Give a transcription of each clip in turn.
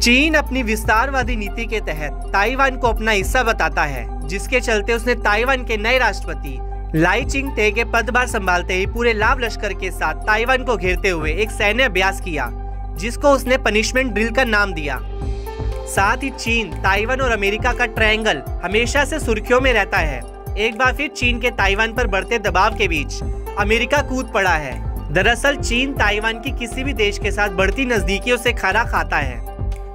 चीन अपनी विस्तारवादी नीति के तहत ताइवान को अपना हिस्सा बताता है, जिसके चलते उसने ताइवान के नए राष्ट्रपति लाई चिंग-ते के पदभार संभालते ही पूरे लाव लश्कर के साथ ताइवान को घेरते हुए एक सैन्य अभ्यास किया, जिसको उसने पनिशमेंट ड्रिल का नाम दिया। साथ ही चीन, ताइवान और अमेरिका का ट्रायंगल हमेशा से सुर्खियों में रहता है। एक बार फिर चीन के ताइवान पर बढ़ते दबाव के बीच अमेरिका कूद पड़ा है। दरअसल चीन ताइवान की किसी भी देश के साथ बढ़ती नजदीकियों से खाना खाता है।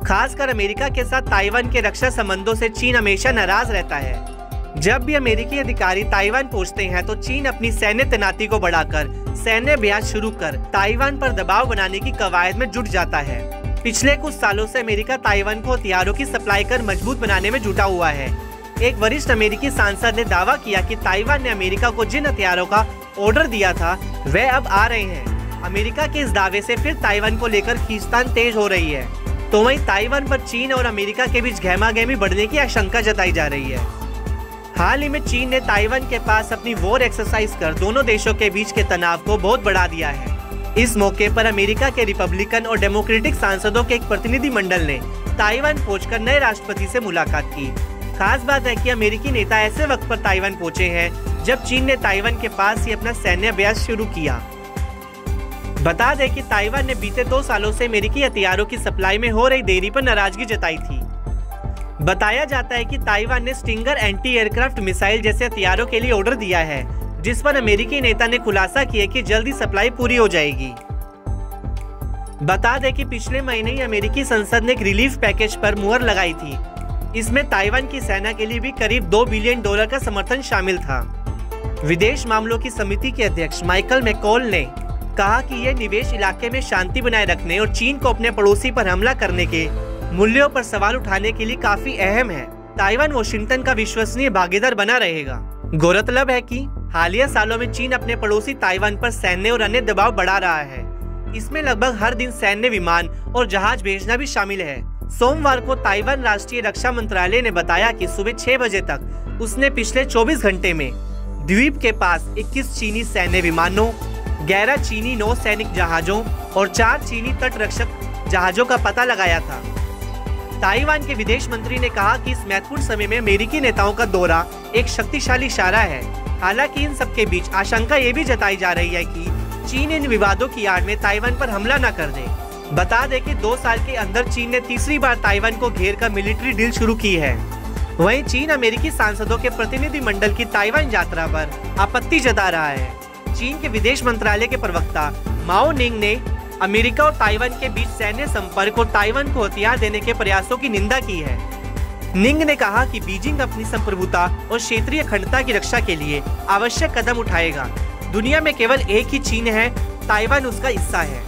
खासकर अमेरिका के साथ ताइवान के रक्षा संबंधों से चीन हमेशा नाराज रहता है। जब भी अमेरिकी अधिकारी ताइवान पहुंचते हैं तो चीन अपनी सैन्य तैनाती को बढ़ाकर सैन्य अभ्यास शुरू कर ताइवान पर दबाव बनाने की कवायद में जुट जाता है। पिछले कुछ सालों से अमेरिका ताइवान को हथियारों की सप्लाई कर मजबूत बनाने में जुटा हुआ है। एक वरिष्ठ अमेरिकी सांसद ने दावा किया कि ताइवान ने अमेरिका को जिन हथियारों का ऑर्डर दिया था वह अब आ रहे हैं। अमेरिका के इस दावे से फिर ताइवान को लेकर खींचतान तेज हो रही है। तो वहीं ताइवान पर चीन और अमेरिका के बीच गहमागहमी बढ़ने की आशंका जताई जा रही है। हाल ही में चीन ने ताइवान के पास अपनी वॉर एक्सरसाइज कर दोनों देशों के बीच के तनाव को बहुत बढ़ा दिया है। इस मौके पर अमेरिका के रिपब्लिकन और डेमोक्रेटिक सांसदों के एक प्रतिनिधि मंडल ने ताइवान पहुंचकर नए राष्ट्रपति से मुलाकात की। खास बात है कि अमेरिकी नेता ऐसे वक्त पर ताइवान पहुंचे हैं जब चीन ने ताइवान के पास ही अपना सैन्य अभ्यास शुरू किया। बता दें कि ताइवान ने बीते 2 सालों से अमेरिकी हथियारों की सप्लाई में हो रही देरी पर नाराजगी जताई थी। बताया जाता है कि ताइवान ने स्टिंगर एंटी एयरक्राफ्ट मिसाइल जैसे हथियारों के लिए ऑर्डर दिया है, जिस पर अमेरिकी नेता ने खुलासा किया कि जल्दी सप्लाई पूरी हो जाएगी। बता दें कि पिछले महीने ही अमेरिकी संसद ने एक रिलीफ पैकेज पर मुहर लगाई थी। इसमें ताइवान की सेना के लिए भी करीब $2 बिलियन का समर्थन शामिल था। विदेश मामलों की समिति के अध्यक्ष माइकल मैकॉल ने कहा कि यह निवेश इलाके में शांति बनाए रखने और चीन को अपने पड़ोसी पर हमला करने के मूल्यों पर सवाल उठाने के लिए काफी अहम है। ताइवान वॉशिंगटन का विश्वसनीय भागीदार बना रहेगा। गौरतलब है कि हालिया सालों में चीन अपने पड़ोसी ताइवान पर सैन्य और अन्य दबाव बढ़ा रहा है। इसमें लगभग हर दिन सैन्य विमान और जहाज भेजना भी शामिल है। सोमवार को ताइवान राष्ट्रीय रक्षा मंत्रालय ने बताया कि सुबह 6 बजे तक उसने पिछले 24 घंटे में द्वीप के पास 21 चीनी सैन्य विमानों, 11 चीनी नौसैनिक जहाजों और 4 चीनी तटरक्षक जहाजों का पता लगाया था। ताइवान के विदेश मंत्री ने कहा कि इस महत्वपूर्ण समय में अमेरिकी नेताओं का दौरा एक शक्तिशाली इशारा है। हालांकि इन सबके बीच आशंका ये भी जताई जा रही है कि चीन इन विवादों की आड़ में ताइवान पर हमला न कर दे। बता दें कि 2 साल के अंदर चीन ने तीसरी बार ताइवान को घेर कर मिलिट्री डील शुरू की है। वहीं चीन अमेरिकी सांसदों के प्रतिनिधि मंडल की ताइवान यात्रा पर आपत्ति जता रहा है। चीन के विदेश मंत्रालय के प्रवक्ता माओ निंग ने अमेरिका और ताइवान के बीच सैन्य संपर्क और ताइवान को हथियार देने के प्रयासों की निंदा की है। निंग ने कहा कि बीजिंग अपनी संप्रभुता और क्षेत्रीय अखंडता की रक्षा के लिए आवश्यक कदम उठाएगा। दुनिया में केवल एक ही चीन है, ताइवान उसका हिस्सा है।